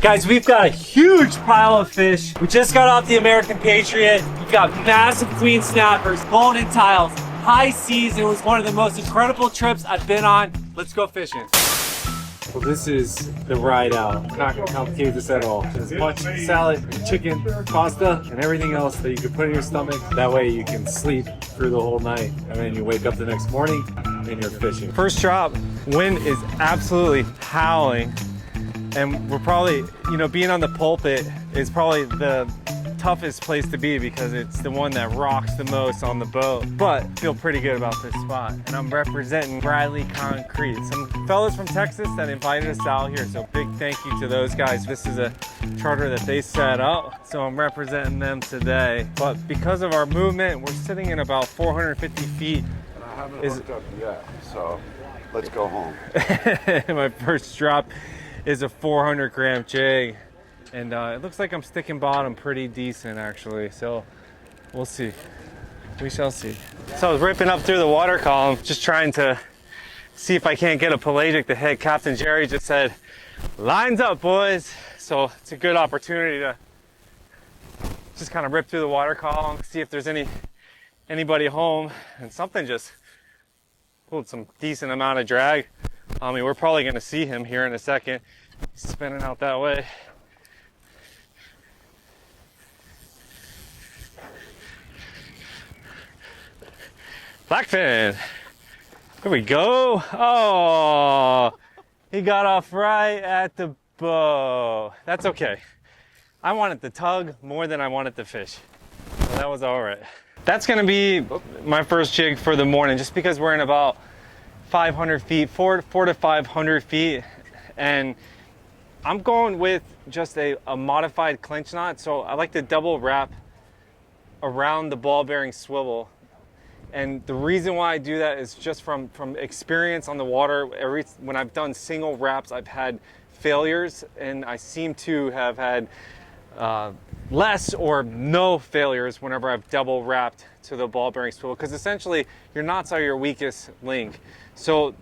Guys, we've got a huge pile of fish. We just got off the American Patriot. We've got massive queen snappers, golden tiles, high seas. It was one of the most incredible trips I've been on. Let's go fishing. Well, this is the ride out. I'm not gonna complicate this at all. There's a bunch of salad, chicken, pasta, and everything else that you can put in your stomach. That way you can sleep through the whole night, and then you wake up the next morning and you're fishing. First drop, wind is absolutely howling. And we're probably, you know, being on the pulpit is probably the toughest place to be because it's the one that rocks the most on the boat. But feel pretty good about this spot. And I'm representing Bradley Concrete, some fellas from Texas that invited us out here. So big thank you to those guys. This is a charter that they set up. So I'm representing them today. But because of our movement, we're sitting in about 450 feet. And I haven't hooked up yet, so let's go home. My first drop is a 400 gram jig, and it looks like I'm sticking bottom pretty decent actually, so we'll see. We shall see. So I was ripping up through the water column, just trying to see if I can't get a pelagic to hit. Captain Jerry just said, lines up, boys. So it's a good opportunity to just kind of rip through the water column, see if there's anybody home, and something just pulled some decent amount of drag. I mean, we're probably going to see him here in a second. He's spinning out that way. Blackfin. There we go. Oh, he got off right at the bow. That's okay. I wanted to tug more than I wanted to fish. So that was all right. That's going to be my first jig for the morning, just because we're in about 500 feet, 4 to 500 feet, and I'm going with just a modified clinch knot. So I like to double wrap around the ball bearing swivel, and the reason why I do that is just from experience on the water. When I've done single wraps, I've had failures, and I seem to have had less or no failures whenever I've double wrapped to the ball bearing swivel, because essentially your knots are your weakest link. So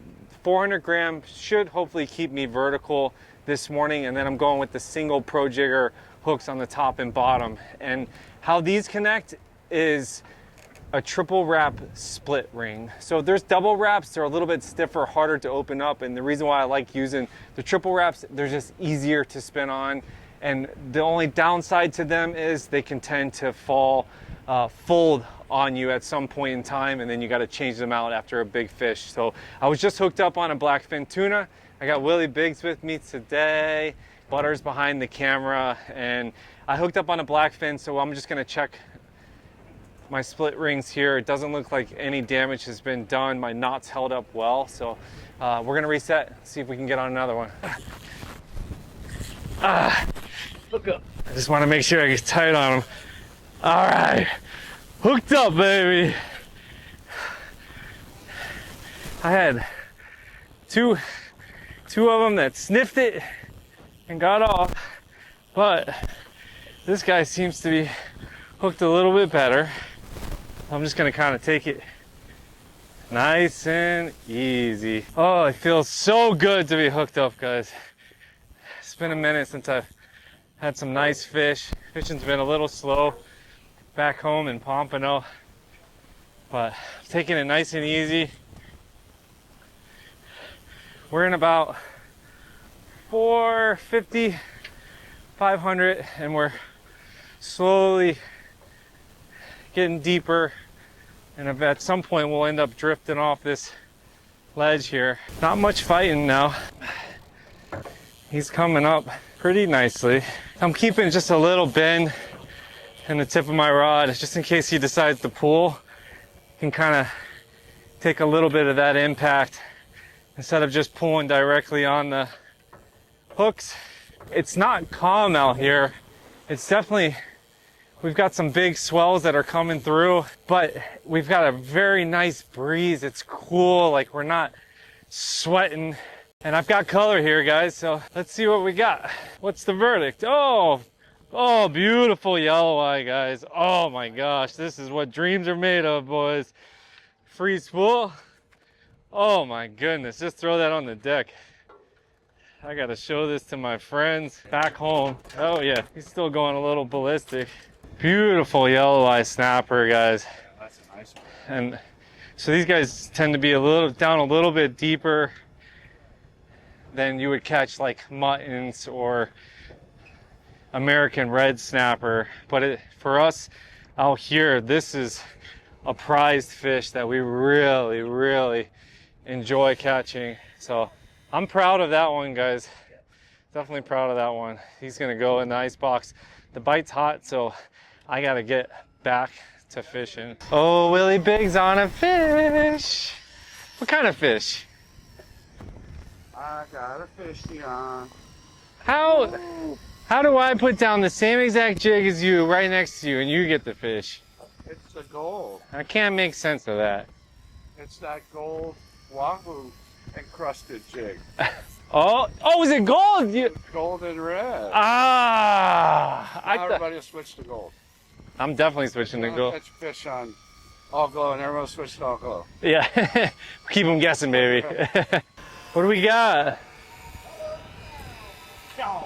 400 gram should hopefully keep me vertical this morning, and then I'm going with the single Pro Jigger hooks on the top and bottom. And how these connect is a triple wrap split ring. So there's double wraps, they're a little bit stiffer, harder to open up, and the reason why I like using the triple wraps, they're just easier to spin on. And the only downside to them is they can tend to fold on you at some point in time, and then you got to change them out after a big fish. So I was just hooked up on a blackfin tuna. I got Willie Biggs with me today. Butter's behind the camera, and I hooked up on a blackfin, so I'm just going to check my split rings here. It doesn't look like any damage has been done. My knot's held up well, so we're going to reset, see if we can get on another one. Hook up. I just want to make sure I get tight on them. All right, hooked up, baby. I had two of them that sniffed it and got off, but this guy seems to be hooked a little bit better. I'm just gonna kind of take it nice and easy. Oh, it feels so good to be hooked up, guys. It's been a minute since I've had some nice fish. Fishing's been a little slow back home in Pompano, but I'm taking it nice and easy. We're in about 450, 500, and we're slowly getting deeper, and at some point we'll end up drifting off this ledge here. Not much fighting now. He's coming up pretty nicely. I'm keeping just a little bend in the tip of my rod, just in case he decides to pull. Can kind of take a little bit of that impact instead of just pulling directly on the hooks. It's not calm out here. It's definitely, we've got some big swells that are coming through, but we've got a very nice breeze. It's cool, like we're not sweating. And I've got color here, guys, so let's see what we got. What's the verdict? Oh, beautiful yelloweye, guys. Oh my gosh, this is what dreams are made of, boys. Free spool. Oh my goodness, just throw that on the deck. I gotta show this to my friends back home. Oh yeah, he's still going a little ballistic. Beautiful yelloweye snapper, guys. That's a nice one. And so these guys tend to be a little bit deeper than you would catch like muttons or American red snapper. But for us out here, this is a prized fish that we really, really enjoy catching. So I'm proud of that one, guys. Definitely proud of that one. He's gonna go in the ice box. The bite's hot, so I gotta get back to fishing. Oh, Willie Big's on a fish. What kind of fish? I got a fishy on. How do I put down the same exact jig as you right next to you and you get the fish? It's the gold. I can't make sense of that. It's that gold wahoo encrusted jig. Oh, is it gold? Gold and red. Ah, Now everybody will switch to gold. I'm definitely switching to gold. Catch fish on all glow, and everyone will switch to all glow. Yeah, keep them guessing, baby. What do we got? I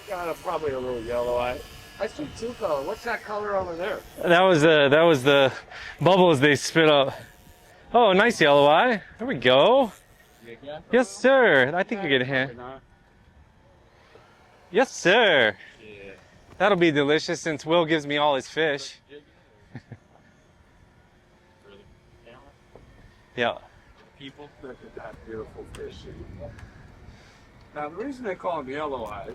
got probably a little yelloweye. I see two colors. What's that color over there? That was the bubbles they spit up. Oh, nice yelloweye. There we go. Yes, sir. I think we get a hand. Yes, sir. Yeah. That'll be delicious since Will gives me all his fish. Yeah. People look at that beautiful fish. Now the reason they call them yelloweyes.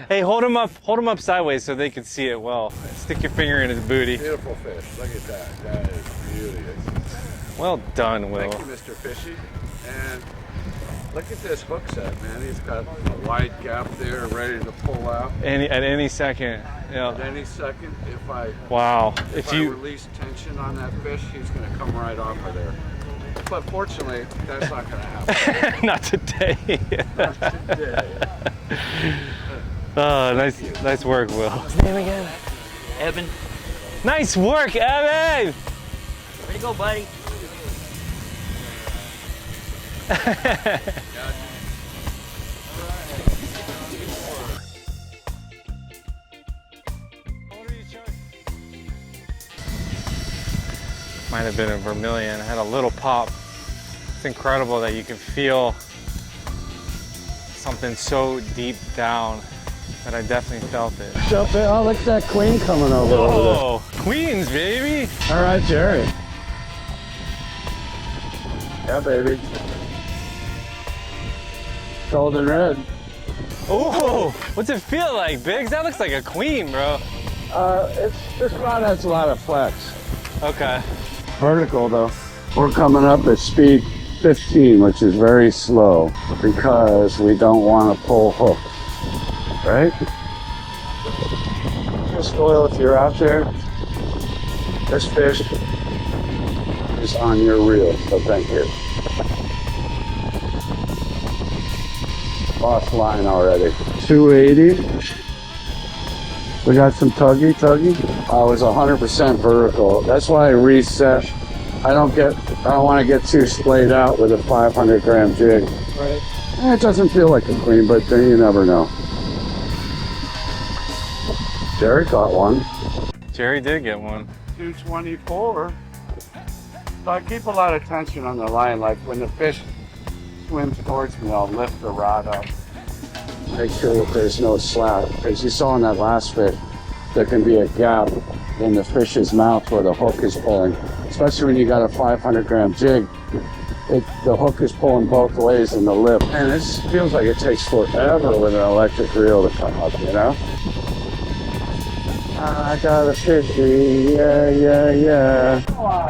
Hey, hold him up sideways so they can see it well. Stick your finger in his booty. Beautiful fish. Look at that. That is beauteous. Well done, Will. Thank you, Mr. Fishy. And look at this hook set, man. He's got a wide gap there, ready to pull out. At any second. Yeah. At any second, if I release tension on that fish, he's going to come right off of there. But fortunately, that's not going to happen. Not today. Not today. Oh, nice work, Will. What's his name again? Evan, Nice work, Evan! way to go, buddy. Might have been a Vermilion. I had a little pop. It's incredible that you can feel something so deep down, but I definitely felt it. Jump in. Oh, look at that queen coming over. Oh, Queens, baby! All right, Jerry. Yeah, baby. Golden red. Oh, what's it feel like, Biggs? That looks like a queen, bro. This rod has a lot of flex. Okay. Vertical though. We're coming up at speed 15, which is very slow because we don't want to pull hooks, right? Just oil, if you're out there, this fish is on your reel, so thank you. Lost line already. 280. We got some tuggy. I was 100% vertical. That's why I reset. I don't want to get too splayed out with a 500 gram jig. Right. It doesn't feel like a queen, but then you never know. Jerry caught one. Jerry did get one. 224. So I keep a lot of tension on the line. Like when the fish swims towards me, I'll lift the rod up. Make sure that there's no slap. As you saw in that last fish, there can be a gap in the fish's mouth where the hook is pulling. Especially when you got a 500 gram jig, the hook is pulling both ways in the lip. And it feels like it takes forever with an electric reel to come up, you know? I got a fishy, yeah.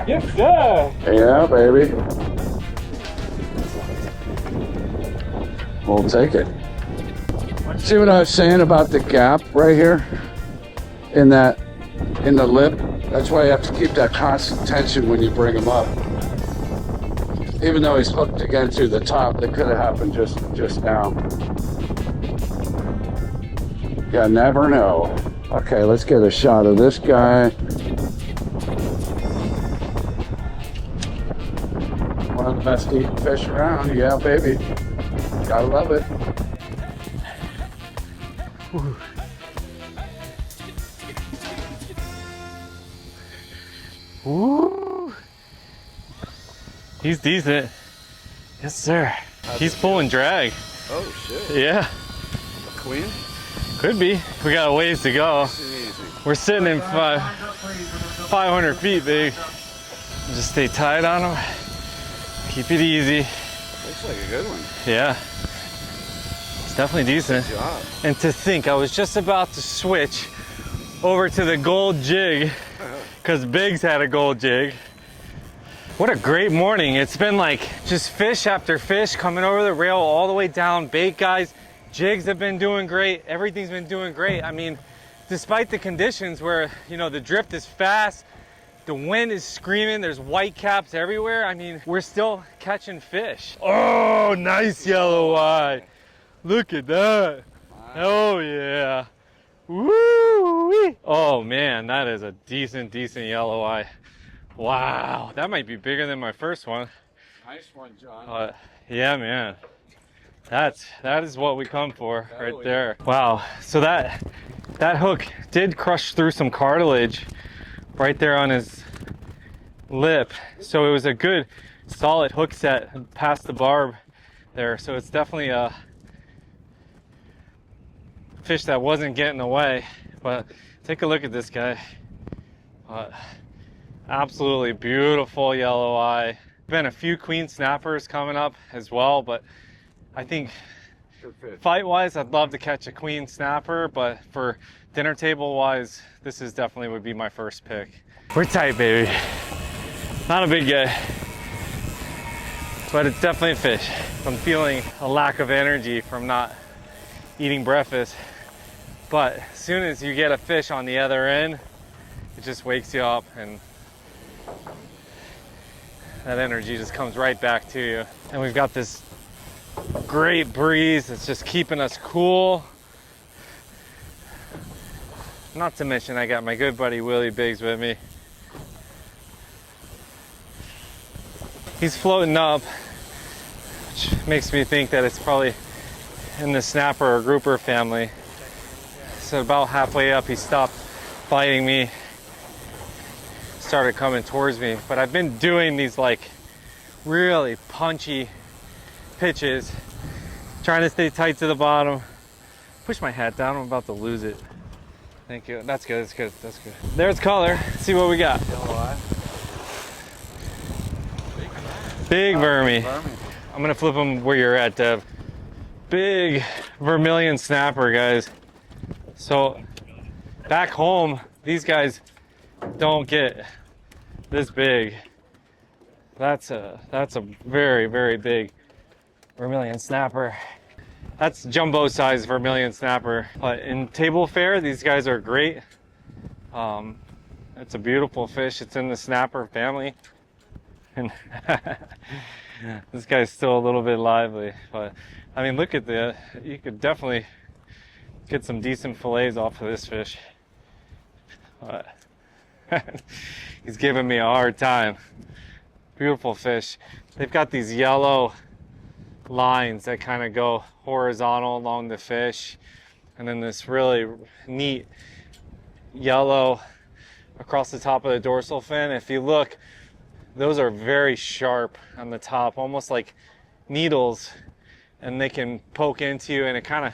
Yes, sir! Yeah, baby. We'll take it. See what I was saying about the gap right here in the lip? That's why you have to keep that constant tension when you bring him up. Even though he's hooked again through the top, that could have happened just now. You never know. Okay, let's get a shot of this guy. Best eating fish around. Yeah, baby. Gotta love it. Ooh. Ooh. He's decent. Yes, sir. He's pulling drag. Oh, shit. Yeah. Queen? Could be. We got a ways to go. Easy. We're sitting in 500 feet, big. Just stay tight on him. Keep it easy. Looks like a good one. Yeah. It's definitely decent. Good job. And to think, I was just about to switch over to the gold jig because Biggs had a gold jig. What a great morning. It's been like just fish after fish coming over the rail all the way down. Bait guys, jigs have been doing great. Everything's been doing great. I mean, despite the conditions where, you know, the drift is fast, the wind is screaming, there's white caps everywhere. I mean, we're still catching fish. Oh, nice yelloweye. Look at that. Oh yeah. Woo! Oh man, that is a decent yelloweye. Wow, that might be bigger than my first one. Nice one, John. Yeah, man. That is what we come for right there. Wow. So that hook did crush through some cartilage right there on his lip. So it was a good solid hook set past the barb there. So it's definitely a fish that wasn't getting away. But take a look at this guy. Absolutely beautiful yelloweye. Been a few queen snappers coming up as well, but I think fight wise I'd love to catch a queen snapper, but for dinner table wise this is definitely would be my first pick. We're tight, baby. Not a big guy, but it's definitely a fish. I'm feeling a lack of energy from not eating breakfast, but as soon as you get a fish on the other end, it just wakes you up and that energy just comes right back to you. And we've got this great breeze that's just keeping us cool. Not to mention I got my good buddy Willie Biggs with me. He's floating up, which makes me think that it's probably in the snapper or grouper family. So about halfway up he stopped biting me, started coming towards me. But I've been doing these like really punchy pitches, trying to stay tight to the bottom. Push my hat down, I'm about to lose it. Thank you. That's good, that's good, that's good. There's color. Let's see what we got. Big vermi. I'm gonna flip them where you're at, Dev. Big Vermilion snapper, guys. So back home, these guys don't get this big. That's a very big Vermilion snapper. That's jumbo size Vermilion snapper. But in table fare, these guys are great. It's a beautiful fish. It's in the snapper family. And this guy's still a little bit lively, but I mean, look at you could definitely get some decent fillets off of this fish. He's giving me a hard time. Beautiful fish. They've got these yellow lines that kind of go horizontal along the fish, and then this really neat yellow across the top of the dorsal fin. If you look, those are very sharp on the top, almost like needles, and they can poke into you, and it kind of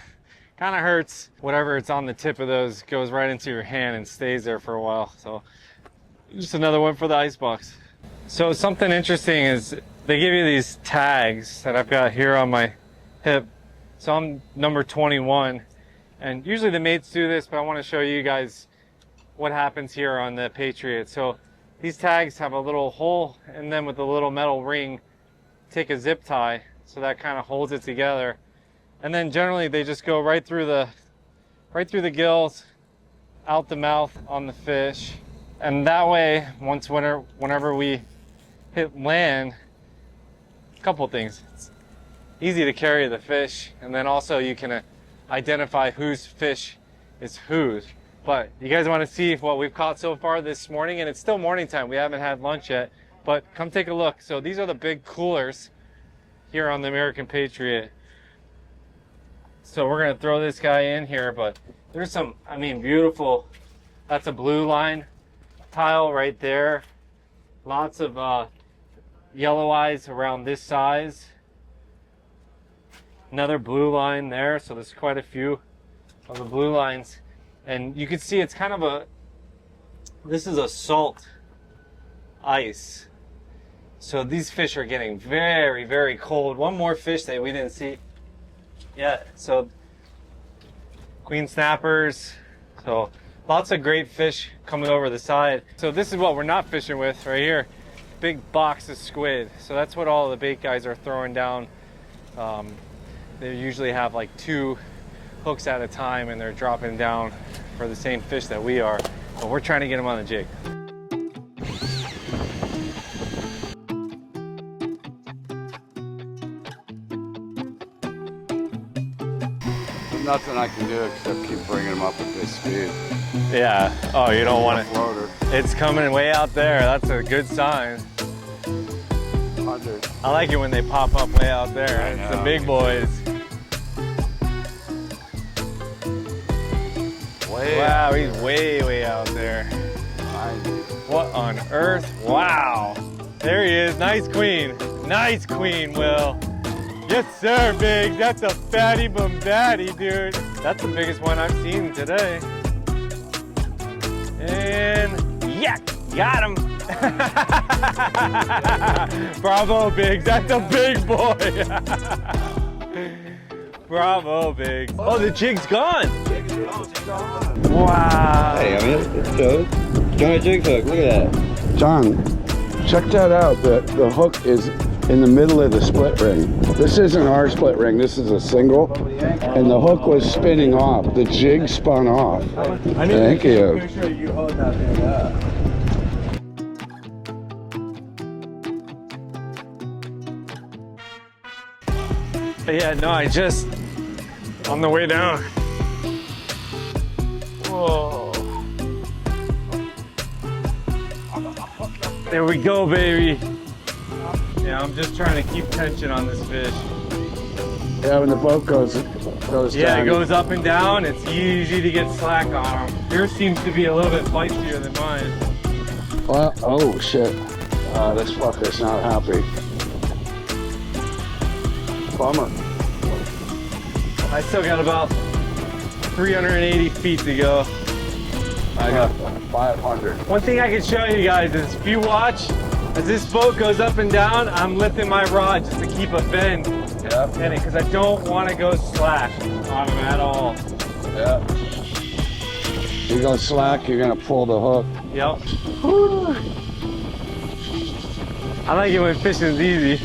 hurts. Whatever it's on the tip of those goes right into your hand and stays there for a while. So just another one for the icebox. So something interesting is they give you these tags that I've got here on my hip. So I'm number 21, and usually the mates do this, but I want to show you guys what happens here on the Patriot. So these tags have a little hole in them with a little metal ring. Take a zip tie, so that kind of holds it together. And then generally they just go right through the gills, out the mouth on the fish. And that way, whenever we hit land, a couple things. It's easy to carry the fish, and then also you can identify whose fish is whose. But you guys want to see what we've caught so far this morning, and it's still morning time. We haven't had lunch yet. But come take a look. So these are the big coolers here on the American Patriot. So we're gonna throw this guy in here, but there's some, I mean, beautiful, that's a blue line tile right there. Lots of yellow eyes around this size. Another blue line there, so there's quite a few of the blue lines. And you can see it's kind of a, this is a salt ice. So these fish are getting very, very cold. One more fish that we didn't see yet. So queen snappers. So lots of great fish coming over the side. So this is what we're not fishing with right here. Big box of squid. So that's what all the bait guys are throwing down. They usually have like 2 hooks at a time and they're dropping down for the same fish that we are. But we're trying to get them on the jig. There's nothing I can do except keep bringing them up at this speed. Yeah. Oh, you don't want it. Floater. It's coming way out there. That's a good sign. 100. I like it when they pop up way out there. I It's the know. big boys. Wow, he's way, way out there. 90. What on earth? Wow. There he is. Nice queen. Nice queen, Will. Yes, sir, Biggs. That's a fatty bombaddy, dude. That's the biggest one I've seen today. And yeah, got him. Bravo, Biggs. That's a big boy. Bravo, Biggs. Oh, the jig's gone. Wow. Hey, I mean, it's cool. Got a jig hook, look at that. John, check that out. The hook is in the middle of the split ring. This isn't our split ring, this is a single. And the hook was spinning off. The jig spun off. Thank you. Make sure you hold that thing up. Yeah, no, I just, on the way down. Whoa. There we go, baby. Yeah, I'm just trying to keep tension on this fish. Yeah, when the boat goes Yeah, down. it goes up and down. It's easy to get slack on them. Yours seems to be a little bit feistier than mine. Well, oh shit. This fucker's not happy. Bummer. I still got about 380 feet to go. I got 500. One thing I can show you guys is if you watch, as this boat goes up and down, I'm lifting my rod just to keep a bend Yep. in it because I don't want to go slack on them at all. Yep. You go slack, you're gonna pull the hook. Yep. Whew. I like it when fishing's easy.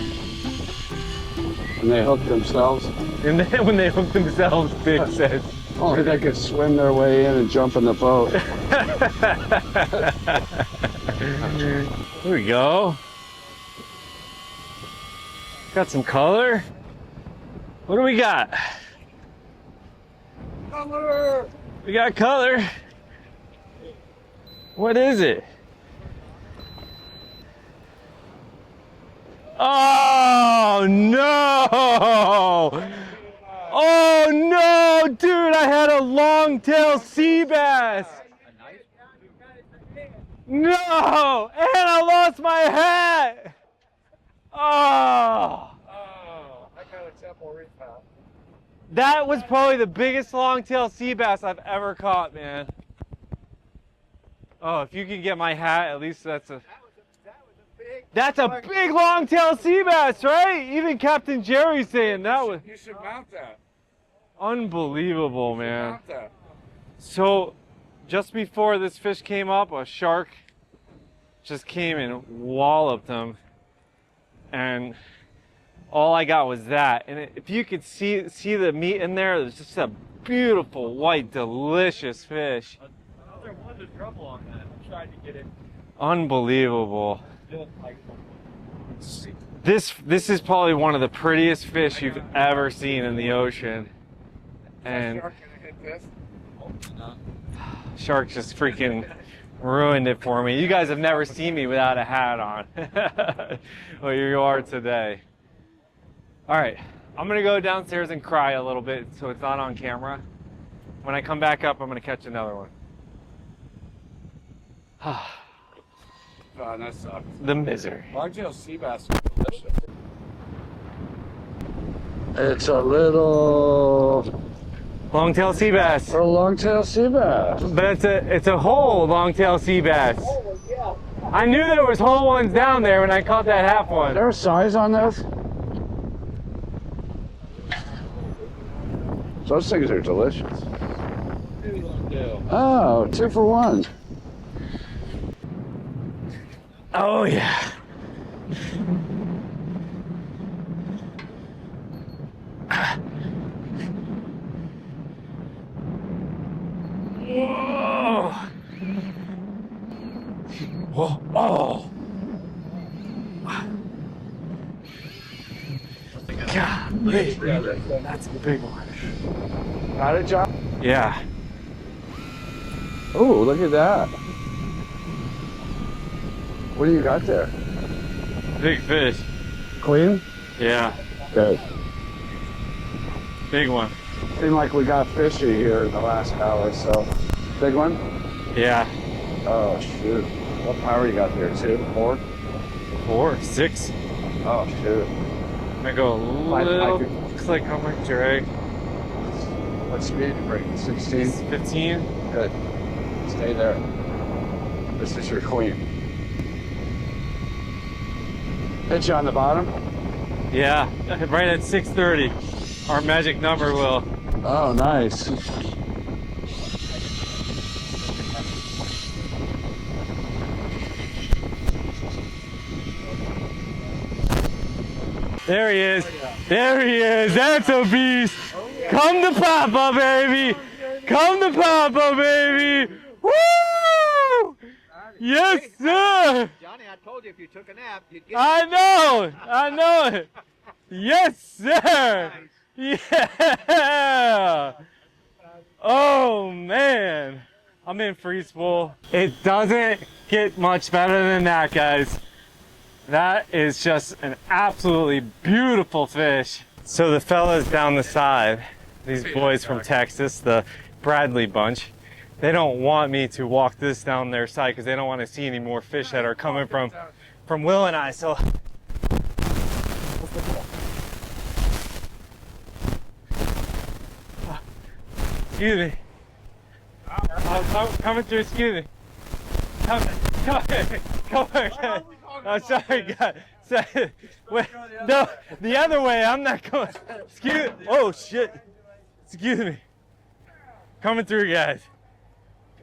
And they hook themselves. And then when they hook themselves, Big says. Or they could swim their way in and jump in the boat. Here we go. Got some color. What do we got? Color! We got color. What is it? Oh no! Oh no, dude! I had a long-tailed sea bass. No! And I lost my hat. Oh! That was probably the biggest long-tailed sea bass I've ever caught, man. Oh, if you can get my hat, at least that's a big long-tailed sea bass, right? Even Captain Jerry's saying that was You should mount that. unbelievable, man. Mount that. So, just before this fish came up, a shark just came and walloped him, and all I got was that. And if you could see the meat in there, there's just a beautiful white, delicious fish. There was a trouble on that. I tried to get it. Unbelievable. This is probably one of the prettiest fish you've ever seen in the ocean. And Shark gonna hit this? shark just freaking ruined it for me. You guys have never seen me without a hat on. Well, you are today. All right, I'm gonna go downstairs and cry a little bit so it's not on camera. When I come back up, I'm gonna catch another one. Oh, that sucks. The misery. Long-tail sea bass are delicious. It's a little Long-tail sea bass. long-tail sea bass. But it's a whole long-tail sea bass. I knew there was whole ones down there when I caught that half one. Is there a size on this? Those things are delicious. Oh, 2 for 1. Oh yeah. Whoa. Whoa. Oh. Golly. That's a big one. Got it, John? Yeah. Oh, look at that. What do you got there? Big fish. Clean? Yeah. Good. Big one. Seemed like we got fishy here in the last hour, so. Big one? Yeah. Oh, shoot. What power you got there? 2, 4? 4, 6. Oh, shoot. I'm gonna go a little click on my drag. What speed you bring? 16? 15. Good. Stay there. This is your queen. Hit you on the bottom? Yeah, right at 6:30. Our magic number will. Oh, nice. There he is. There he is. That's a beast. Come to Papa, baby. Come to Papa, baby. Woo! Yes, sir. Johnny, I told you if you took a nap, you'd get I know it. Yes, sir. Yeah. Oh, man. I'm in free spool. It doesn't get much better than that, guys. That is just an absolutely beautiful fish. So the fellas down the side, these boys from Texas, the Bradley bunch, they don't want me to walk this down their side because they don't want to see any more fish that are coming from Will and I. So excuse me. I'm coming through, excuse me. Come here. Oh, sorry, guys. Sorry. Wait, no, the other way. I'm not going. Excuse. Oh shit. Excuse me. Coming through, guys.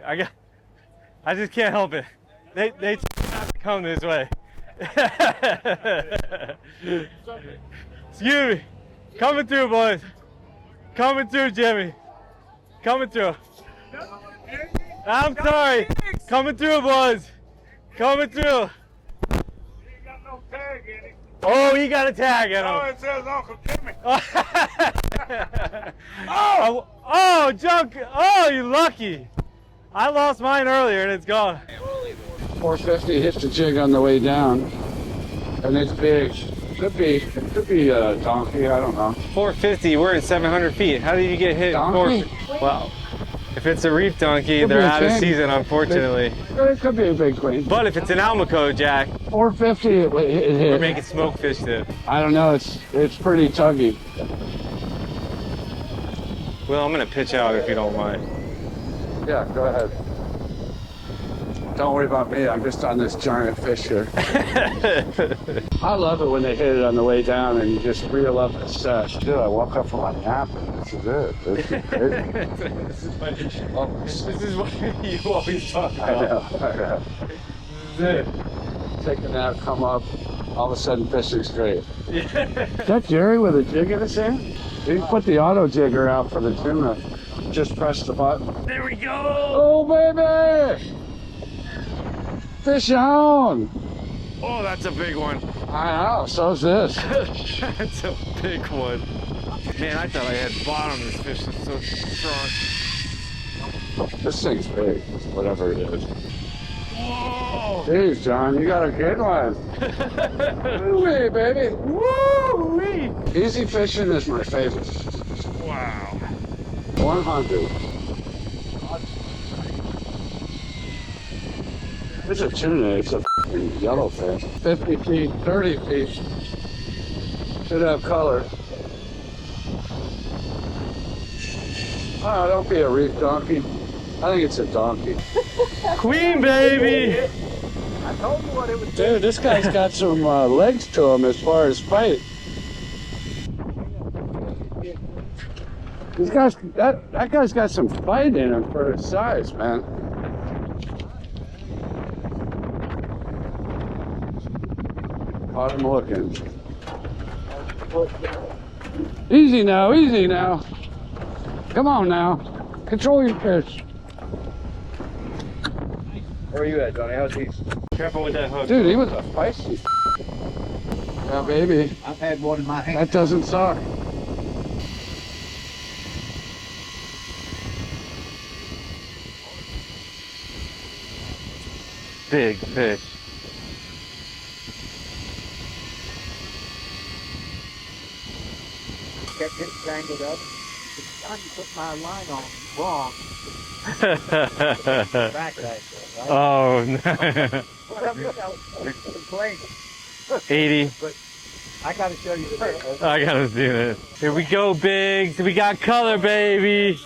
I just can't help it. They come this way. Excuse me. Coming through, boys. Coming through, Jimmy. Coming through. I'm sorry. Coming through, boys. Coming through. Oh, he got a tag in him. Oh, it says Uncle Jimmy. Oh, junk. Oh, you lucky. I lost mine earlier and it's gone. 450 hit the jig on the way down, and it's big. Could be a donkey. I don't know. 450. We're at 700 feet. How did you get hit? Donkey? Well, if it's a reef donkey, Could they're be a out of king. season, unfortunately. It could be a big queen. But if it's an Almaco, Jack, 450 it we're hit. making smoke fish dip. I don't know. It's pretty tuggy. Well, I'm gonna pitch out if you don't mind. Yeah, go ahead. Don't worry about me. I'm just on this giant fish here. I love it when they hit it on the way down and you just reel up and set. Dude, I woke up from my nap and this is it. This is crazy. This is what you always talk I about. know. This is it. Take a nap, come up, all of a sudden fishing's great. Yeah. Is that Jerry with a jig in his hand? He put the auto jigger out for the tuna. Just press the button. There we go. Oh, baby! Fish on! Oh, that's a big one. I know, so's this. That's a big one. Man, I thought I had bottom. This fish is so strong. This thing's big, whatever it is. Jeez, John, you got a good one. Woo-wee, baby. Woo-wee. Easy fishing is my favorite. Wow. 100. It's a tuna, it's a f***ing yellowfish. 50 feet, 30 feet. Should have color. Oh, don't be a reef donkey. I think it's a donkey. Queen, baby. I told you what it was. Dude, this guy's got some legs to him as far as fight. That guy's got some fight in him for his size, man. Caught him looking. Easy now, easy now. Come on now. Control your fish. Where are you at, Johnny? How's he? Careful with that hook. Dude, he was a feisty. Yeah, baby. I've had one in my hand. That doesn't suck. Big fish. Kept getting tangled up. It's time you put my line on wrong. Back that, right? Oh, no. Well, I'm complaining. 80. But I gotta show you the I gotta see this. Here we go, Biggs. We got color, baby.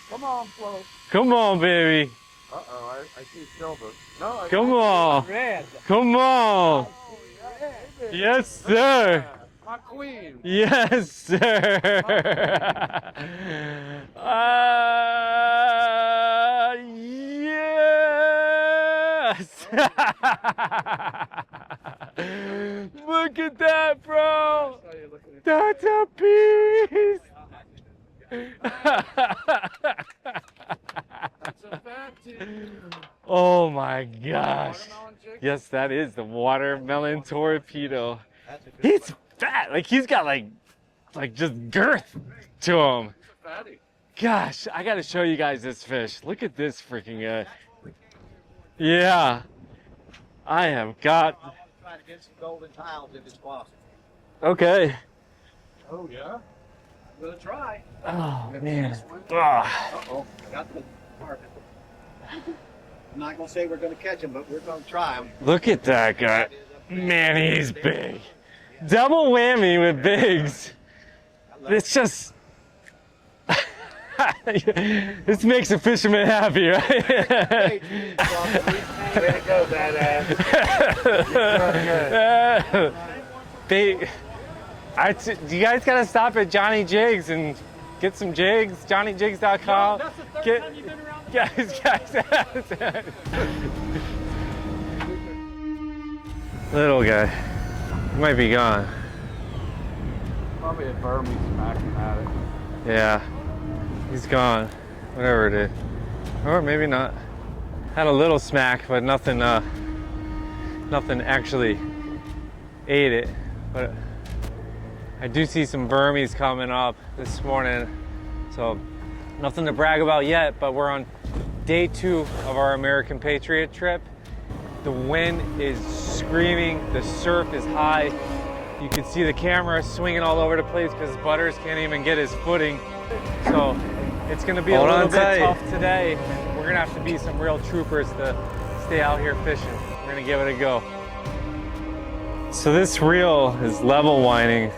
Come on, Flo. Come on, baby. Uh-oh, I see silver. No, Come on. red. Come on. Yes, sir. My queen. Yes, sir. Yes. Look at that, bro. That's a piece. Oh my gosh. Yes, that is the watermelon torpedo. He's fat. Like he's got like just girth to him. Gosh, I gotta show you guys this fish. Look at this freaking guy. Yeah. I have got. Try to get some golden tiles if it's possible. Okay. Oh, yeah? I'm gonna try. Oh man. Ah. Uh-oh, got the target. I'm not gonna say we're gonna catch him, but we're gonna try him. Look at that guy. Man, he's big. Double whammy with Biggs. It's just. This makes a fisherman happy, right? Way to go, badass. You guys gotta stop at Johnny Jigs and get some jigs. JohnnyJigs.com. That's the third time you've been around. Guys. Little guy. He might be gone. Probably a Burmese smacking at it. Yeah. He's gone. Whatever it is. Or maybe not. Had a little smack, but nothing actually ate it. But I do see some Burmese coming up this morning. So nothing to brag about yet, but we're on day 2 of our American Patriot trip. The wind is screaming, the surf is high. You can see the camera swinging all over the place because Butters can't even get his footing. So it's gonna be a little bit tough today. We're gonna have to be some real troopers to stay out here fishing. We're gonna give it a go. So this reel is level winding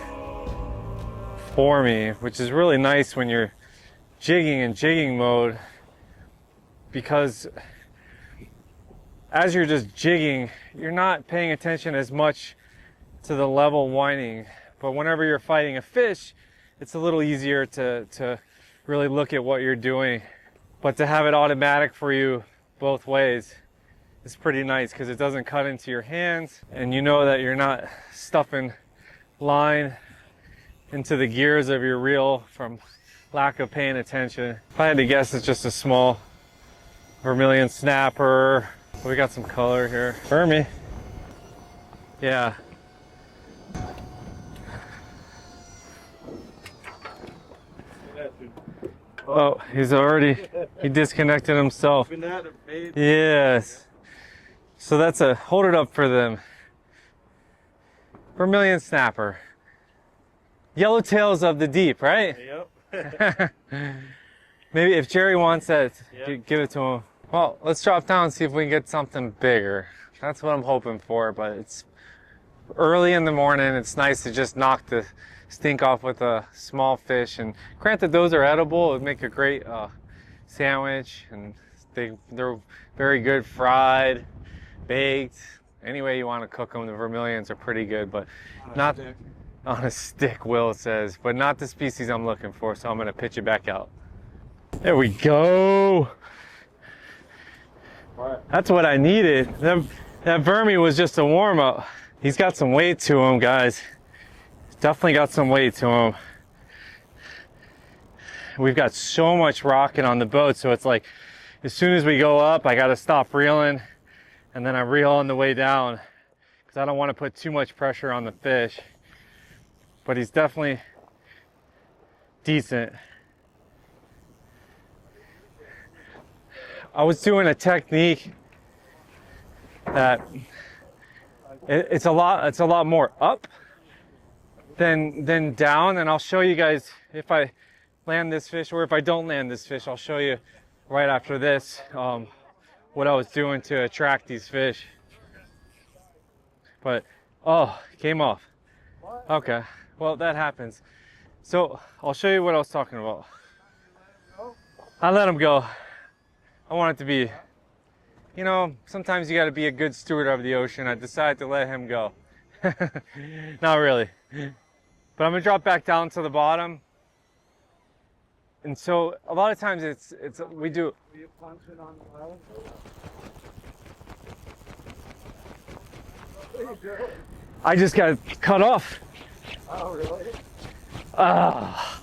for me, which is really nice when you're jigging in jigging mode, because as you're just jigging, you're not paying attention as much to the level winding. But whenever you're fighting a fish, it's a little easier to really look at what you're doing. But to have it automatic for you both ways is pretty nice because it doesn't cut into your hands and you know that you're not stuffing line into the gears of your reel from lack of paying attention. If I had to guess, it's just a small Vermilion snapper. We got some color here. Burmy. Yeah. Oh, he disconnected himself. Yes. So that's a, hold it up for them. Vermilion snapper. Yellowtails of the deep, right? Yep. Maybe if Jerry wants that, Yep. give it to him. Well, let's drop down and see if we can get something bigger. That's what I'm hoping for, but it's early in the morning. It's nice to just knock the stink off with a small fish. And granted, those are edible. It would make a great sandwich, and they're very good fried, baked. Any way you want to cook them, the vermilions are pretty good, but not on a stick, Will says, but not the species I'm looking for, so I'm going to pitch it back out. There we go. That's what I needed. That Vermi was just a warm-up. He's got some weight to him, guys. Definitely got some weight to him. We've got so much rocking on the boat, so it's like as soon as we go up, I got to stop reeling, and then I reel on the way down because I don't want to put too much pressure on the fish. But he's definitely decent. I was doing a technique that it's a lot more up than down, and I'll show you guys if I land this fish or if I don't land this fish. I'll show you right after this what I was doing to attract these fish. But oh, came off. Okay, well that happens. So I'll show you what I was talking about. I let him go. I want it to be, you know, sometimes you got to be a good steward of the ocean. I decided to let him go. Not really. But I'm going to drop back down to the bottom. And so a lot of times we do. I just got cut off. Oh, really? Ah.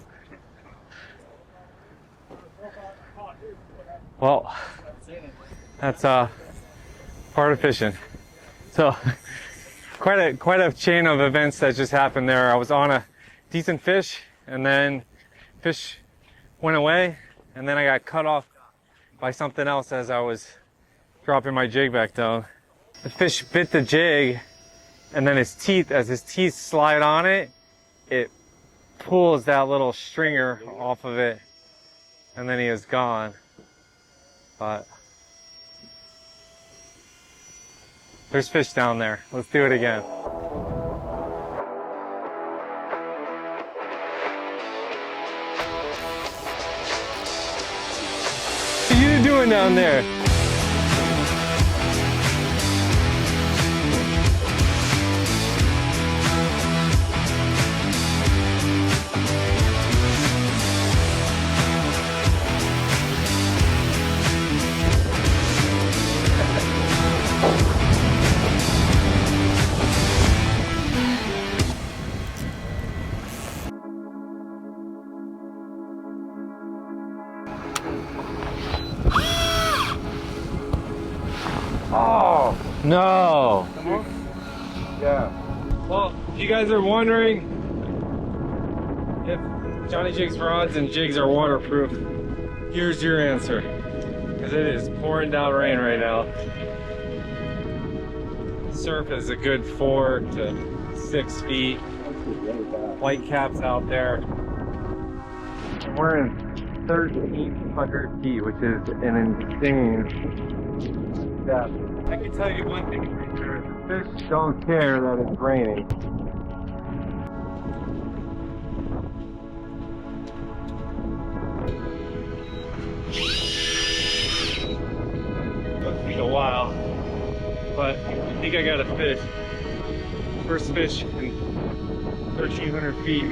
Well, that's part of fishing. So quite a chain of events that just happened there. I was on a decent fish, and then fish went away, and then I got cut off by something else as I was dropping my jig back down. The fish bit the jig, and then as his teeth slide on it, it pulls that little stringer off of it, and then he is gone. But there's fish down there. Let's do it again. What are you doing down there? Oh, no. Yeah. Well, if you guys are wondering if Johnny Jigs rods and jigs are waterproof, here's your answer. Because it is pouring down rain right now. Surf is a good 4 to 6 feet. White caps out there. We're in 1,300 feet, which is an insane depth. I can tell you one thing for sure. The fish don't care that it's raining. It'll take a while, but I think I got a fish. First fish in 1,300 feet.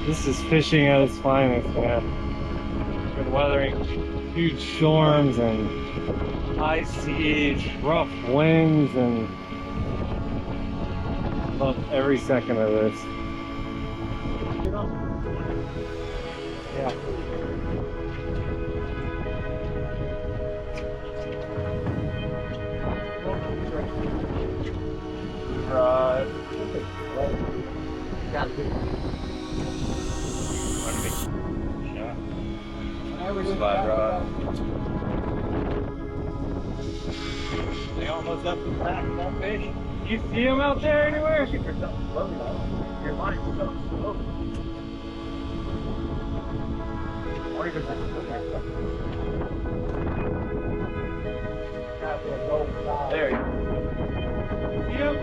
This is fishing at its finest, man. been weathering huge storms and high seas, rough winds, and love every second of this. Yeah. Slide rod. They almost up the back of that fish. You see him out there anywhere? Your mind's so slow. Or even there you go. See him?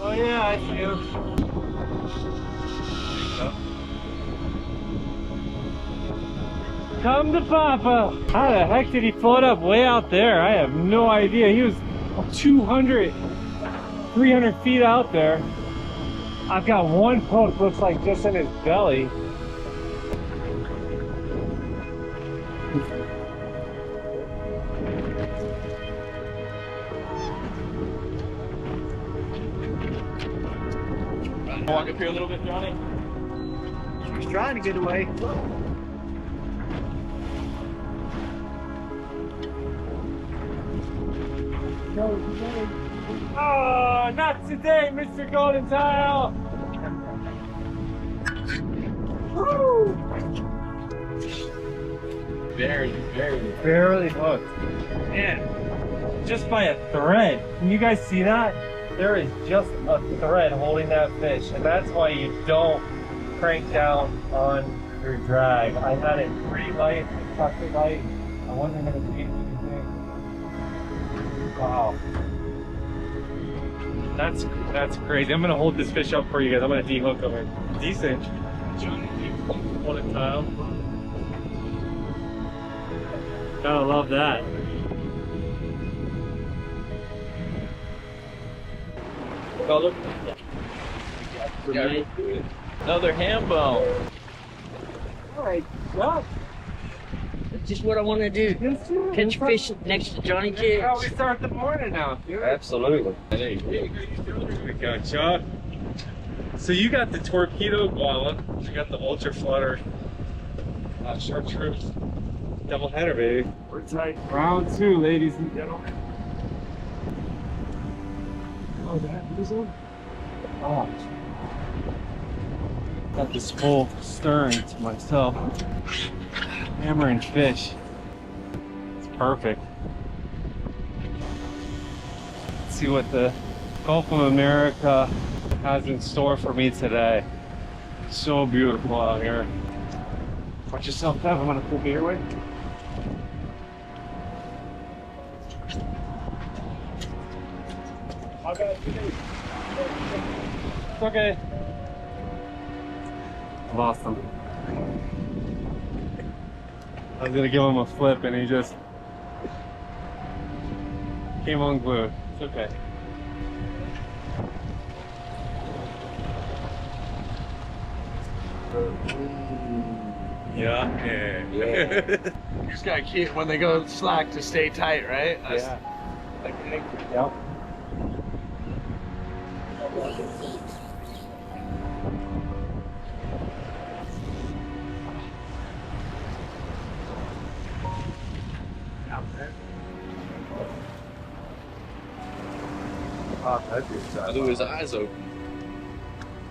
Oh yeah, I see him. Come to Papa! How the heck did he float up way out there? I have no idea. He was 200, 300 feet out there. I've got one hook, looks like just in his belly. Walk up here a little bit, Johnny. He's trying to get away. Oh, not today, Mr. Golden Tile! Woo! Barely hooked. Man, just by a thread. Can you guys see that? There is just a thread holding that fish, and that's why you don't crank down on your drag. I had it pretty light, I tucked it light. I wasn't going to see anything. Wow. That's crazy. I'm gonna hold this fish up for you guys. I'm gonna de-hook him. Decent. Hold it, Kyle. Gotta love that. Color? Yeah. Another ham bone. Alright, well. That's just what I want to do. Catch fish next to Johnny Jigs. How we start the morning now, dude. Absolutely. We got Chuck. So you got the torpedo guava, you got the ultra flutter, chartreuse, double header, baby. We're tight. Round 2, ladies and gentlemen. Oh, that is one. Oh, got this whole stern to myself. Hammering fish. It's perfect. Let's see what the Gulf of America has in store for me today. So beautiful out here. Watch yourself up. I'm gonna pull me your way. It's okay. I lost him. I was gonna give him a flip and he just came unglued. It's okay. Yeah. You just gotta keep when they go slack to stay tight, right? Yeah. Okay. Yep. I blew his eyes open.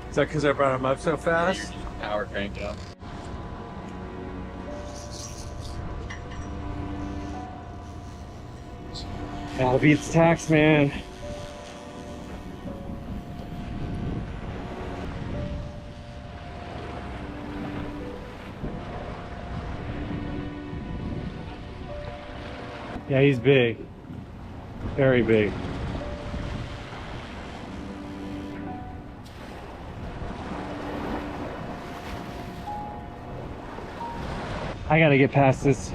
Is that because I brought him up so fast? Power cranked up. Cal beats tax, man. Yeah, he's big. Very big. I gotta get past this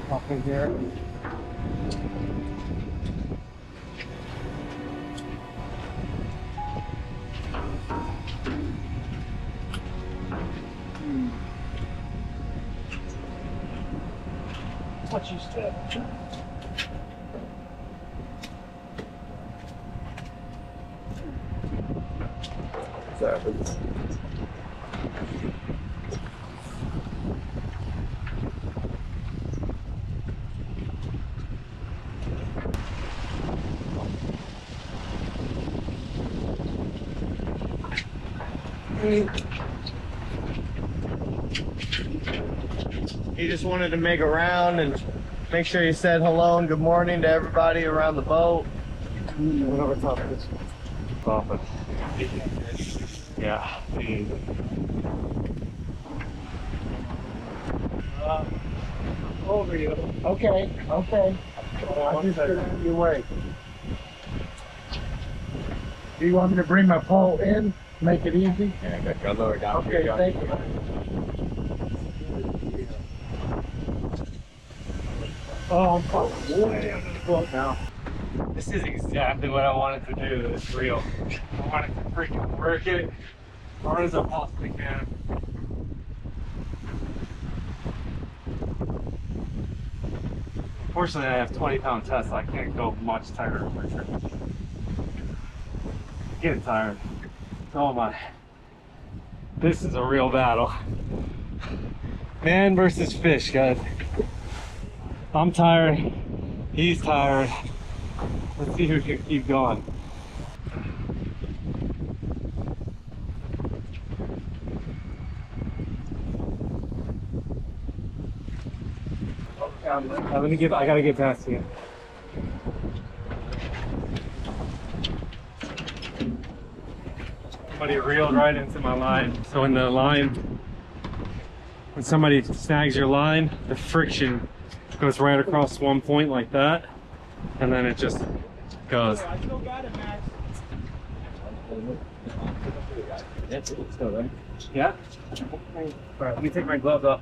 up in here. she said. He just wanted to make a round and make sure you said hello and good morning to everybody around the boat. Whatever top it is. Stop it. Yeah. Over you. Okay, okay. I'll just get out of your way. Do you want me to bring my pole in? Make it easy? Yeah, I got lower down. Okay, thank you. Oh, I'm fucking way under the boat now. This is exactly what I wanted to do, this reel. I wanted to freaking work it as hard as I possibly can. Unfortunately, I have 20-pound test, so I can't go much tighter for sure. Getting tired. Oh my. This is a real battle. Man versus fish, guys. I'm tired. He's tired. Let's see who can keep going. I gotta get past you. Somebody reeled right into my line. So when somebody snags your line, the friction goes right across one point like that, and then it just goes. I still got it, Max. Yeah? Alright, let me take my gloves off.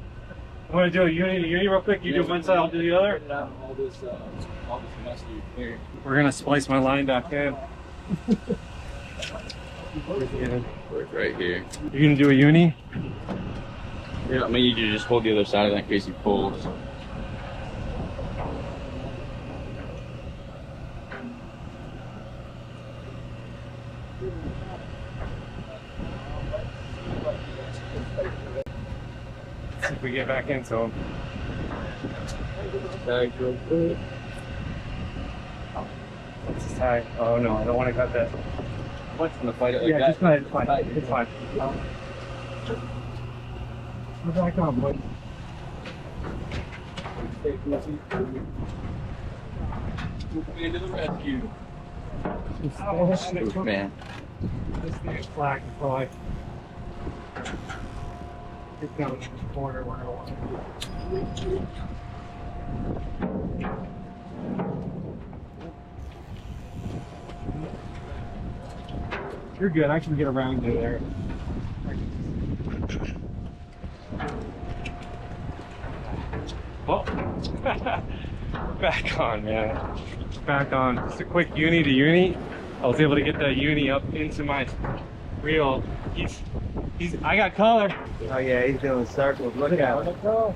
I'm gonna do a uni real quick. You do one side, I'll do the other. All this mess here. We're gonna splice my line back in. Work right here. You're gonna do a uni? Yeah, I mean, you just hold the other side of that in case he pulls. See if we get back into him. What's his tag? Oh no, I don't want to cut that. What's in the fight? Yeah, just go ahead. It's fine. It's fine. We're back on, boy. Into the rescue. Oh, Man. this thing is black and probably. It's down in the corner where I want to be. You're good. I can get around you there. Oh, back on, man. Back on. Just a quick uni to uni. I was able to get that uni up into my reel. I got color. Oh yeah, he's doing circles. Look at him. Oh,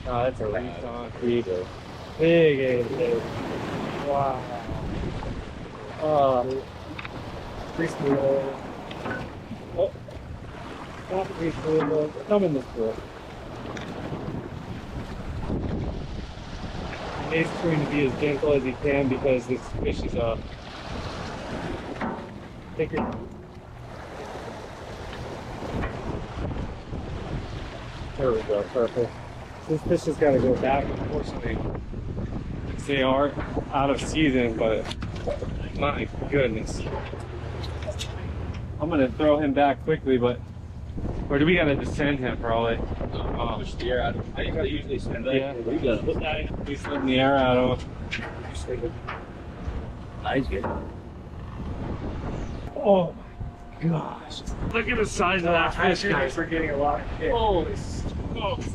that's a reef on. Big. Wow. Oh. Preschool. Oh. Not preschool. Come in this pool. He's trying to be as gentle as he can because this fish is thicker. There we go, perfect. This fish has got to go back, unfortunately. They are out of season, but my goodness. I'm going to throw him back quickly, but... Or do we got to descend him, probably? Push the air out of him. I usually send that. Yeah. He's letting the air out of him. Nice, good. Oh my gosh. Look at the size of that fish, guys. We're getting a lot of fish. Holy smokes.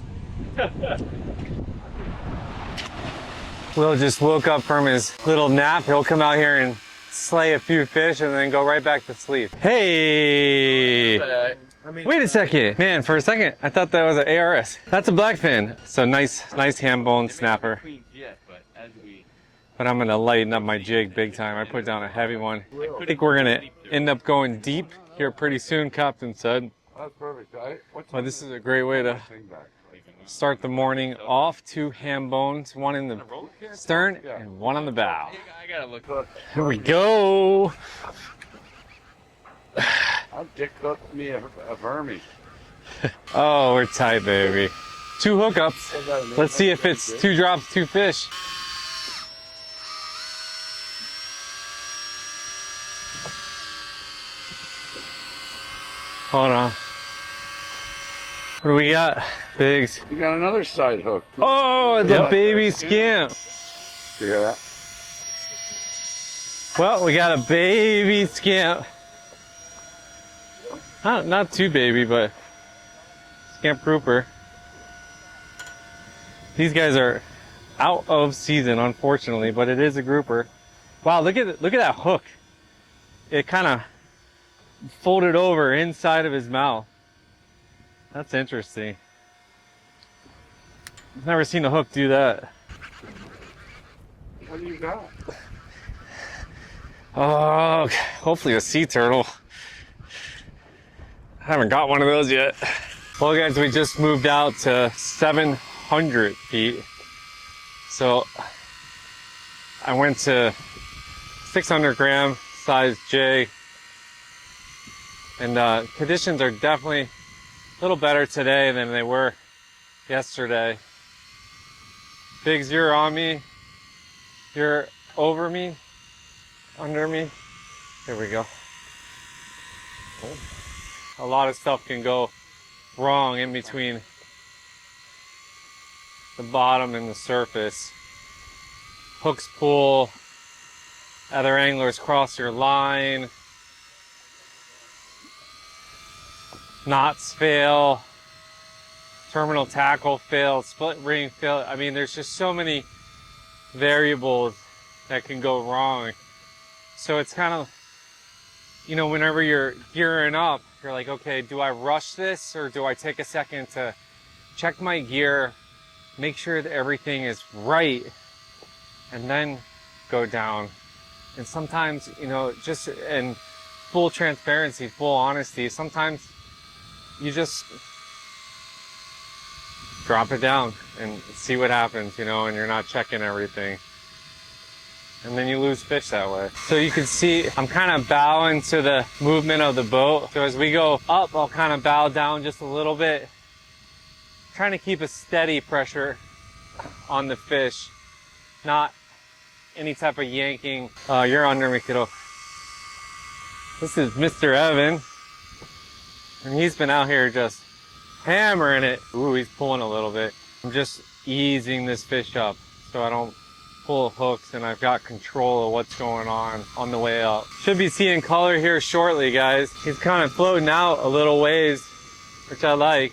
Will just woke up from his little nap. He'll come out here and slay a few fish and then go right back to sleep. Hey! Wait a second. Man, for a second, I thought that was an ARS. That's a blackfin. So nice ham bone snapper. But I'm gonna lighten up my jig big time. I put down a heavy one. I think we're gonna end up going deep here pretty soon, Captain said. That's perfect. Well, this is a great way to start the morning off. 2 ham bones, one in the stern and one on the bow. Here we go. I'll dick hook me a vermi. Oh, we're tight, baby. 2 hookups. Let's see if it's 2 drops, 2 fish. Hold on. What do we got, Biggs? You got another side hook. Oh, the baby scamp. You hear that? Well, we got a baby scamp. Not too baby, but scamp grouper. These guys are out of season, unfortunately, but it is a grouper. Wow, look at that hook. It kind of folded over inside of his mouth. That's interesting. I've never seen a hook do that. What do you got? Oh, hopefully a sea turtle. I haven't got one of those yet. Well, guys, we just moved out to 700 feet. So I went to 600 gram size jig. And conditions are definitely a little better today than they were yesterday. Biggs, you're on me. You're over me. Under me. There we go. A lot of stuff can go wrong in between the bottom and the surface. Hooks pull. Other anglers cross your line. Knots fail, terminal tackle fail, split ring fail. I mean, there's just so many variables that can go wrong. So it's kind of, you know, whenever you're gearing up, you're like, okay, do I rush this or do I take a second to check my gear, make sure that everything is right, and then go down? And sometimes, you know, just in full transparency, full honesty, sometimes you just drop it down and see what happens, you know, and you're not checking everything. And then you lose fish that way. So you can see I'm kind of bowing to the movement of the boat. So as we go up, I'll kind of bow down just a little bit, trying to keep a steady pressure on the fish, not any type of yanking. You're under me, kiddo. This is Mr. Evan. And he's been out here just hammering it. Ooh, he's pulling a little bit. I'm just easing this fish up so I don't pull hooks, and I've got control of what's going on the way up. Should be seeing color here shortly, guys. He's kind of floating out a little ways, which I like.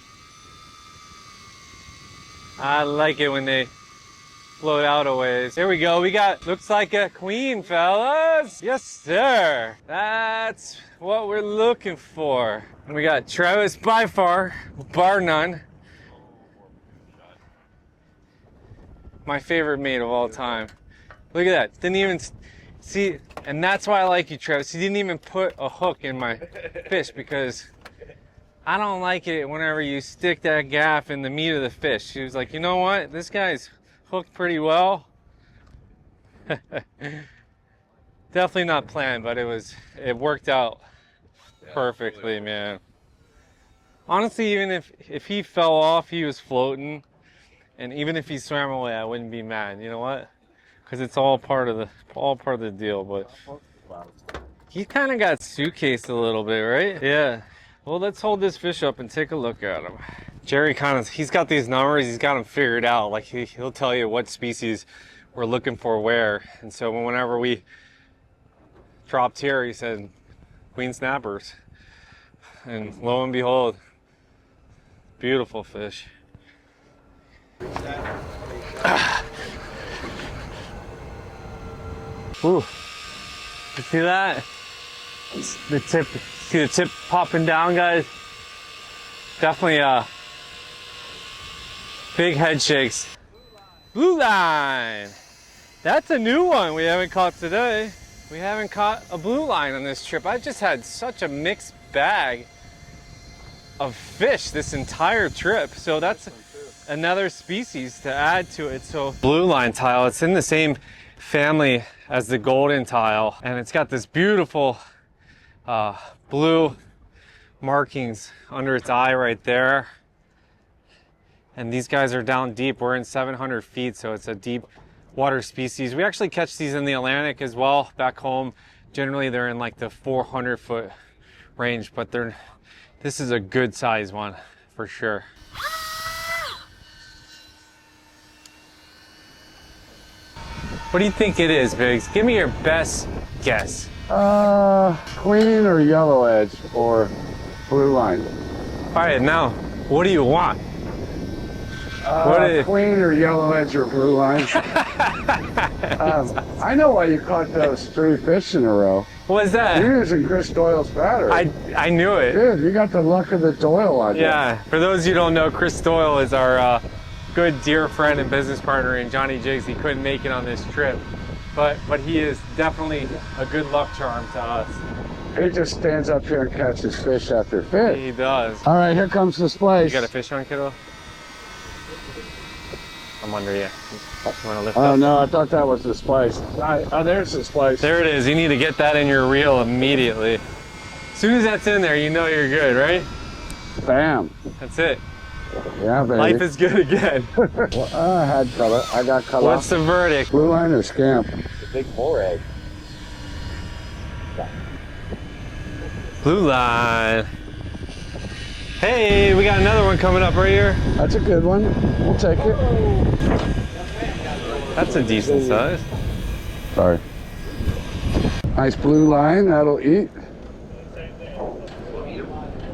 I like it when they float out a ways. Here we go. We got, looks like a queen, fellas. Yes, sir. That's what we're looking for. And we got Travis by far, bar none. My favorite mate of all time. Look at that. Didn't even see, and that's why I like you, Travis. He didn't even put a hook in my fish, because I don't like it whenever you stick that gaff in the meat of the fish. He was like, you know what? This guy's hooked pretty well. Definitely not planned, but it worked out perfectly, man. Honestly, even if he fell off, he was floating, and even if he swam away, I wouldn't be mad. You know what? Because it's all part of the deal. But he kind of got suitcased a little bit, right? Yeah. Well, let's hold this fish up and take a look at him. Jerry he's got these numbers. He's got them figured out. Like he'll tell you what species we're looking for where. And so whenever we dropped here, he said queen snappers. And lo and behold, beautiful fish. Ooh, you see that? The tip, see the tip popping down, guys? Definitely big head shakes. Blue line. That's a new one we haven't caught today. We haven't caught a blue line on this trip. I've just had such a mixed bag of fish this entire trip. So that's another species to add to it. So blue line tile, it's in the same family as the golden tile, and it's got this beautiful blue markings under its eye right there. And these guys are down deep. We're in 700 feet, so it's a deep water species. We actually catch these in the Atlantic as well back home. Generally they're in like the 400 foot range, but this is a good size one for sure. What do you think it is, Biggs? Give me your best guess. Queen or yellow edge or blue line? All right, now, what do you want? Queen or yellow edge or blue line? I know why you caught those 3 fish in a row. What is that? You're using Chris Doyle's battery. I knew it. Dude, you got the luck of the Doyle on you. Yeah, for those of you who don't know, Chris Doyle is our good dear friend and business partner in Johnny Jigs. He couldn't make it on this trip, but he is definitely a good luck charm to us. He just stands up here and catches fish after fish. He does. All right, here comes the splice. You got a fish on, kiddo? I'm under you. You want to lift Oh up? no, I thought that was the splice. Oh, there's the splice. There it is. You need to get that in your reel immediately. As soon as that's in there, you know you're good, right? Bam. That's it. Yeah, baby. Life is good again. Well, I had color. I got color. What's the verdict? Blue line or scamp? It's a big moray. Blue line. Hey, we got another one coming up right here. That's a good one. We'll take it. That's a decent size. Sorry. Nice blue line. That'll eat.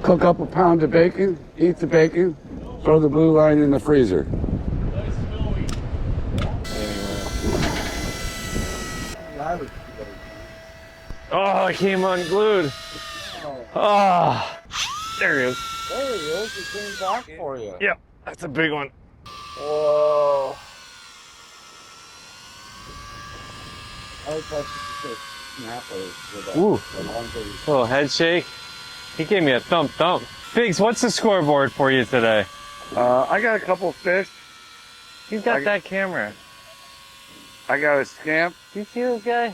Cook up a pound of bacon. Eat the bacon. Throw the blue line in the freezer. Oh, it came unglued. Oh, there he is. There he is. He came back for you. Yep, that's a big one. Whoa. I would touch the snappers with a Ooh. long body. Little head shake. He gave me a thump. Biggs, what's the scoreboard for you today? I got a couple fish. He's got that camera. I got a scamp, Do you see this guy?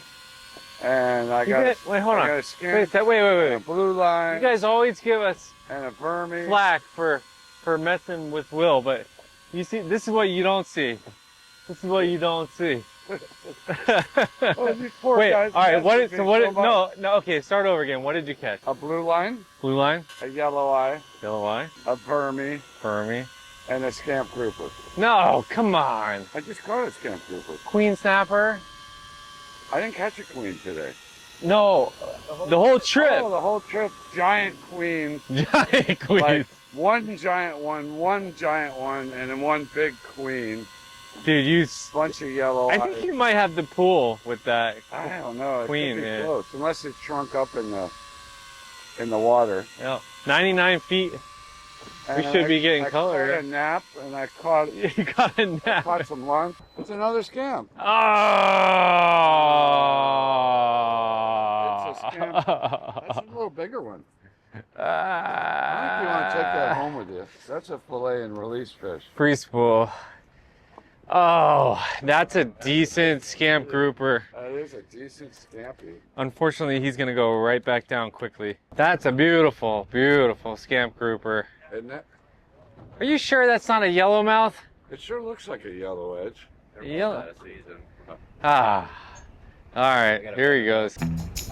and I You got get- wait, hold I on. got a scamp, Wait. and a blue line, You guys always give us and a vermi. flack for messing with Will, but you see, this is what you don't see. This is what you don't see. Oh, these poor Wait, guys. all right. What is so so? What is much. no? Okay, start over again. What did you catch? A blue line, Blue line, a yelloweye, yelloweye, a vermi, Fermi. and a scamp grouper. No, come on. I just caught a scamp grouper. Queen snapper. I didn't catch a queen today. No, the whole trip. Oh, the whole trip, giant queen. Giant queen. Like one giant one, and then one big queen. Dude, you. Bunch of yellow. I think you might have the pool with that. I don't know. It Queen, could be man. close, unless it's shrunk up in the water. Yeah, 99 feet. And should be getting I color. caught a nap, and I caught You got a nap. caught some lunch. It's another scam. Oh. It's a scam. That's a little bigger one. I think you want to take that home with you. That's a fillet and release fish. Free spool. Oh, that's a decent scamp grouper. That is a decent scampy. Unfortunately, he's gonna go right back down quickly. That's a beautiful, beautiful scamp grouper. Isn't it? Are you sure that's not a yellowmouth? It sure looks like a yellow edge. Yellow. Ah. All right, here he goes.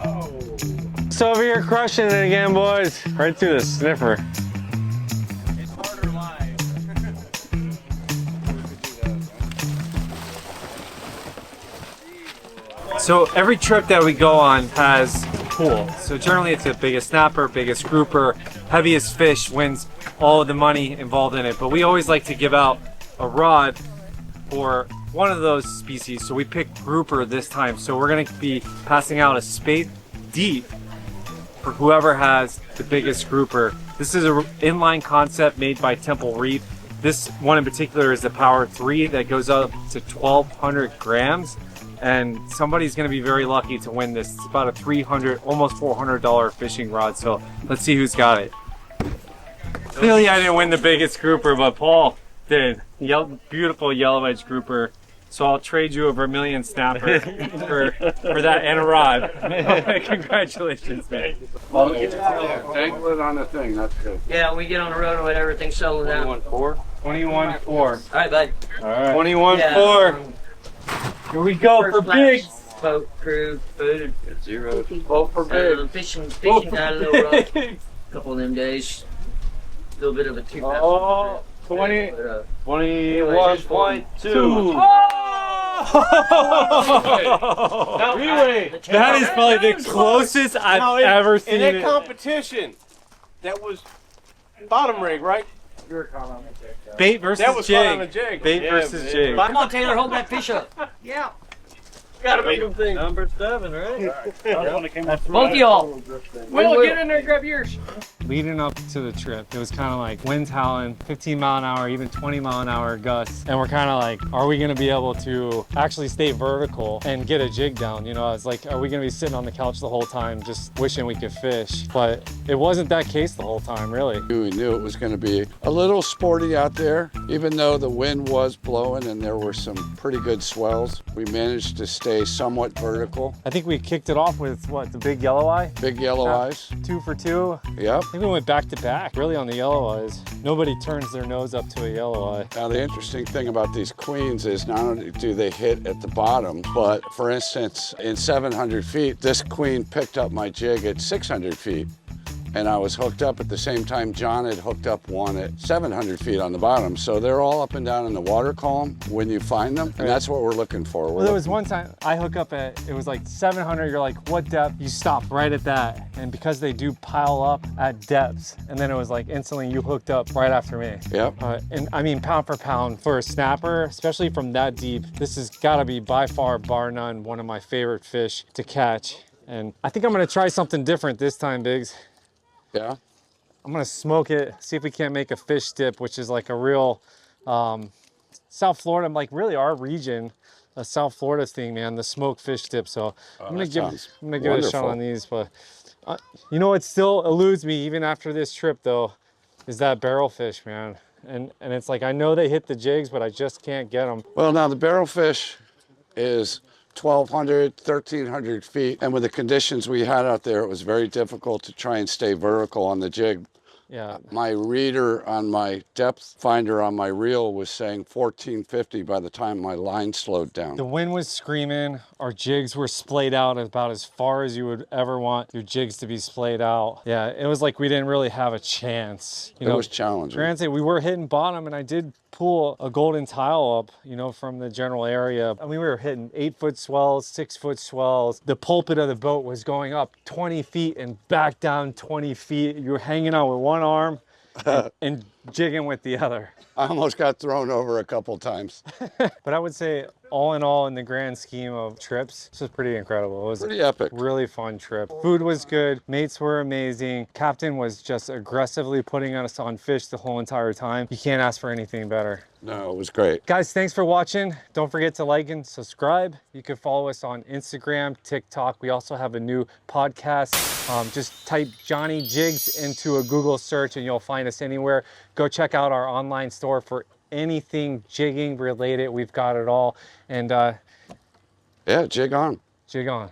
Oh. So over here crushing it again, boys. Right through the sniffer. It's harder live. So every trip that we go on has a pool. So generally it's the biggest snapper, biggest grouper, heaviest fish wins all of the money involved in it. But we always like to give out a rod for one of those species. So we picked grouper this time. So we're gonna be passing out a spade deep for whoever has the biggest grouper This is an inline concept made by Temple Reef. This one in particular is the Power 3 that goes up to 1,200 grams. And somebody's gonna be very lucky to win this. It's about a $300, almost $400 fishing rod. So let's see who's got it. Clearly I didn't win the biggest grouper, but Paul did. Beautiful yellow edge grouper. So I'll trade you a Vermilion snapper for that and a rod. Congratulations, man. Dangle it on the thing, that's good. Yeah, we get on the road and let everything settle down. 21-4. 21-4. All right, bud. All right. 21-4. Here we go for bigs. Boat crew, food. Zero. Vote for big. Fishing got a little rough. A couple of them days. A little bit of a 2 Oh, 20. 21.2. That is probably the closest I've ever seen in that it. competition. That was bottom rig, right? Bait versus That was fun on a jig. jig. Bait Yeah, versus man. jig. Come on, Taylor, hold that fish up. Yeah. Gotta make them think. Number 7, right? Both of y'all. Will, get in there and grab yours. Leading up to the trip, it was kind of like winds howling, 15 mile an hour, even 20 mile an hour gusts. And we're kind of like, are we gonna be able to actually stay vertical and get a jig down? You know, it's like, are we gonna be sitting on the couch the whole time just wishing we could fish? But it wasn't that case the whole time, really. We knew it was going to be a little sporty out there, even though the wind was blowing and there were some pretty good swells. We managed to stay somewhat vertical. I think we kicked it off with what, the big yelloweye? Big yellow eyes. 2 for 2. Yep. I think we went back to back, really, on the yelloweyes. Nobody turns their nose up to a yelloweye. Now the interesting thing about these queens is not only do they hit at the bottom, but for instance, in 700 feet, this queen picked up my jig at 600 feet. And I was hooked up at the same time John had hooked up one at 700 feet on the bottom. So they're all up and down in the water column when you find them. And that's what we're looking for. Well, there was one time I hook up at, it was like 700. You're like, what depth? You stop right at that. And because they do pile up at depths, and then it was like instantly you hooked up right after me. Yep. And I mean, pound for pound for a snapper, especially from that deep, this has got to be by far, bar none, one of my favorite fish to catch. And I think I'm going to try something different this time, Biggs. Yeah. I'm gonna smoke it, see if we can't make a fish dip, which is like a real South Florida, like really our region, a South Florida thing, man, the smoked fish dip. So I'm gonna give it a shot on these. But you know what still eludes me even after this trip though, is that barrel fish, man. And it's like, I know they hit the jigs, but I just can't get them. Well, now the barrel fish is 1,200, 1,300 feet. And with the conditions we had out there, it was very difficult to try and stay vertical on the jig. Yeah. My reader on my depth finder on my reel was saying 1450 by the time my line slowed down. The wind was screaming. Our jigs were splayed out about as far as you would ever want your jigs to be splayed out. Yeah, it was like we didn't really have a chance. You know, it was challenging. Granted, we were hitting bottom, and I did pull a golden tile up, you know, from the general area. I mean, we were hitting 8-foot swells, 6-foot swells. The pulpit of the boat was going up 20 feet and back down 20 feet. You were hanging out with one arm and jigging with the other. I almost got thrown over a couple times. But I would say, all in all, in the grand scheme of trips, this was pretty incredible. It was pretty epic. Really fun trip. Food was good. Mates were amazing. Captain was just aggressively putting us on fish the whole entire time. You can't ask for anything better. No, it was great. Guys, thanks for watching. Don't forget to like and subscribe. You can follow us on Instagram, TikTok. We also have a new podcast. Just type Johnny Jigs into a Google search and you'll find us anywhere. Go check out our online store for anything jigging related. We've got it all. And yeah, jig on. Jig on.